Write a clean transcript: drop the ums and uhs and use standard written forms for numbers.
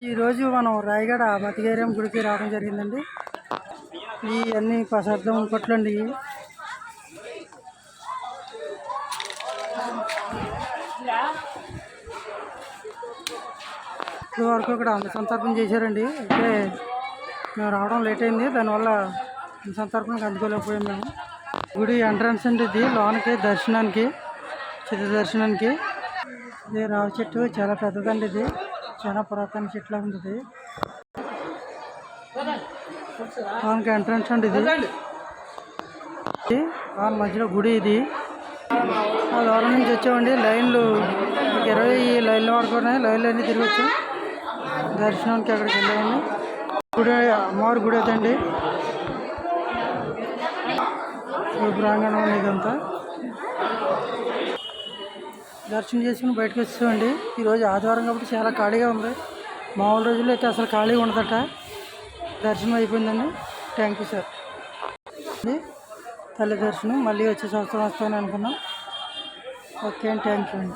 ఈరోజు మనం రాయగడ మతిగేరం గుడికి రావడం జరిగిందండి. ఈ అన్ని ప్రసాదం కొట్లండి. ఇప్పుడు వరకు ఇక్కడ సంతర్పణ చేశారండి. అయితే మేము రావడం లేట్ అయింది, దానివల్ల సంతర్పణకు అందుకోలేకపోయాం మేము. గుడి ఎంట్రన్స్ అండి ఇది, లోనకి దర్శనానికి, చిత్ర దర్శనానికి. ఇది రావి చెట్టు చాలా పెద్దదండి, ఇది చాలా పురాతన చెట్లా ఉంది. లోనకి ఎంట్రన్స్ అండి ఇది. మధ్యలో గుడి ఇది. ఆ దూరం నుంచి వచ్చామండి. లైన్లు 20 లైన్ల వరకు ఉన్నాయి. లైన్లు అన్నీ తిరిగి వచ్చాం దర్శనానికి. అక్కడికి వెళ్ళామండి. గుడి అమ్మవారి గుడి అవుతండి. ప్రాంగణం ఇదంతా దర్శనం చేసుకుని బయటకు వచ్చామండి. ఈరోజు ఆదివారం కాబట్టి చాలా ఖాళీగా ఉంది. మామూలు రోజుల్లో అయితే అసలు ఖాళీగా ఉండదట. దర్శనం అయిపోయిందండి. Thank you sir. తల్లి దర్శనం మళ్ళీ వచ్చే సంవత్సరం వస్తామని అనుకున్నాం. ఓకే అండి, థ్యాంక్ యూ అండి.